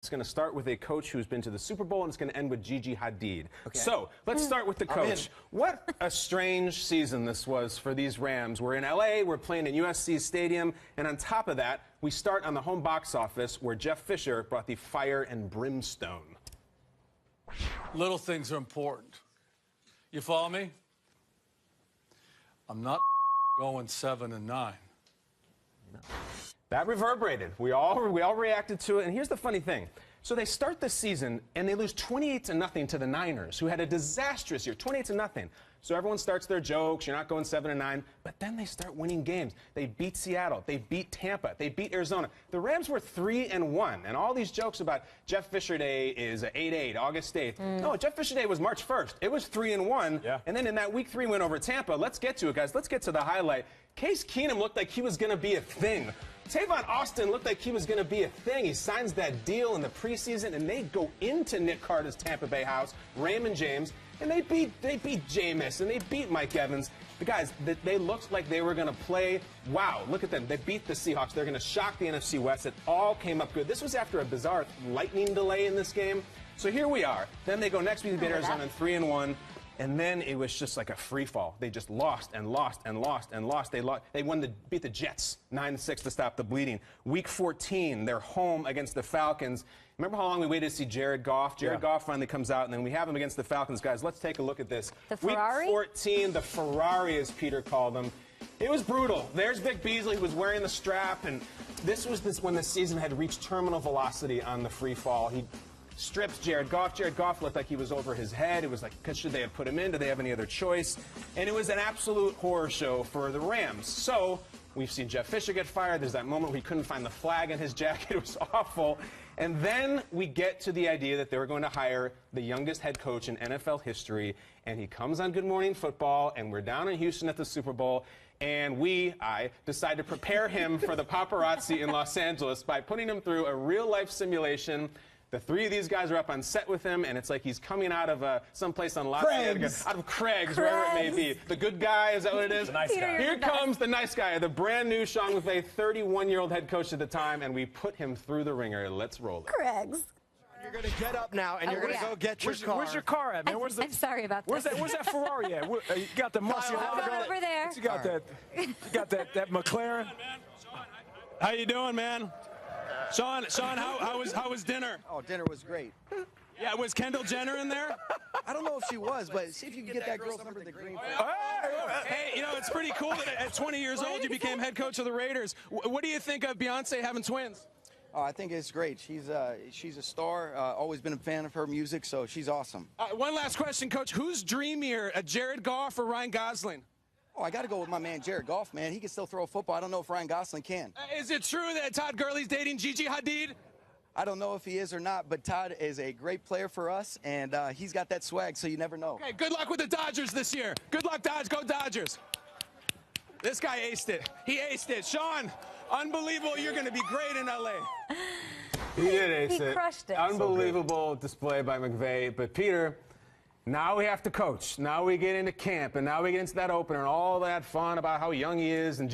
It's going to start with a coach who's been to the Super Bowl, and it's going to end with Gigi Hadid. Okay. So let's start with the coach. What a strange season this was for these Rams. We're in L.A., we're playing in USC Stadium, and on top of that, we start on the home box office where Jeff Fisher brought the fire and brimstone. Little things are important. You follow me? I'm not going 7-9. No. That reverberated. We all reacted to it. And here's the funny thing. So they start the season and they lose 28-0 to the Niners, who had a disastrous year, 28-0. So everyone starts their jokes. You're not going 7-9. But then they start winning games. They beat Seattle. They beat Tampa. They beat Arizona. The Rams were 3-1. And all these jokes about Jeff Fisher Day is 8-8, August 8th. No, Jeff Fisher Day was March 1st. It was 3-1. Yeah. And then in that week 3 win over Tampa, let's get to it, guys. Let's get to the highlight. Case Keenum looked like he was going to be a thing. Tavon Austin looked like he was going to be a thing. He signs that deal in the preseason, and they go into Nick Carter's Tampa Bay house, Raymond James, and they beat Jameis, and they beat Mike Evans. The guys, they looked like they were going to play. Wow, look at them. They beat the Seahawks. They're going to shock the NFC West. It all came up good. This was after a bizarre lightning delay in this game. So here we are. Then they go next week to beat Arizona 3-1. And then it was just like a free fall. They just lost and lost and lost and lost. They beat the Jets 9-6 to stop the bleeding. Week 14, they're home against the Falcons. Remember how long we waited to see Jared Goff? Jared Goff finally comes out, and then we have him against the Falcons. Guys, let's take a look at this. The Ferrari? Week 14, the Ferrari, as Peter called them. It was brutal. There's Vic Beasley, who was wearing the strap, and this was when the season had reached terminal velocity on the free fall. He strips Jared Goff. Jared Goff looked like he was over his head. It was like, should they have put him in? Do they have any other choice? And it was an absolute horror show for the Rams. So we've seen Jeff Fisher get fired. There's that moment where he couldn't find the flag in his jacket. It was awful. And then we get to the idea that they were going to hire the youngest head coach in NFL history. And he comes on Good Morning Football, and we're down in Houston at the Super Bowl. And I decide to prepare him for the paparazzi in Los Angeles by putting him through a real-life simulation. The three of these guys are up on set with him, and it's like he's coming out of someplace on Los Angeles, out of Craig's, wherever it may be. The good guy, is that what it is? The nice guy. Here comes the nice guy, the brand new Sean McVay, 31-year-old head coach at the time, and we put him through the ringer. Let's roll it. Craig's. You're going to get up now, and you're going to go get your car. Where's your car at, man? I'm sorry about Where's this. Where's that Ferrari at? You got the muscle. Over there. You got that McLaren. How you doing, man? Sean, how was dinner? Oh, dinner was great. Yeah, was Kendall Jenner in there? I don't know if she was, but see if you can get that girl's number at the green. Hey, you know, it's pretty cool that at 20 years old you became head coach of the Raiders. What do you think of Beyonce having twins? Oh, I think it's great. She's a star. Always been a fan of her music, so she's awesome. One last question, Coach. Who's dreamier, Jared Goff or Ryan Gosling? Oh, I got to go with my man Jared Goff, man. He can still throw a football. I don't know if Ryan Gosling can. Is it true that Todd Gurley's dating Gigi Hadid? I don't know if he is or not, but Todd is a great player for us, and he's got that swag, so you never know. Okay, good luck with the Dodgers this year. Good luck, Dodgers. Go Dodgers. This guy aced it. He aced it. Sean, unbelievable. You're going to be great in L.A. He did ace it. He crushed it. Unbelievable display by McVay. But Peter, now we have to coach. Now we get into camp, and now we get into that opener and all that fun about how young he is. And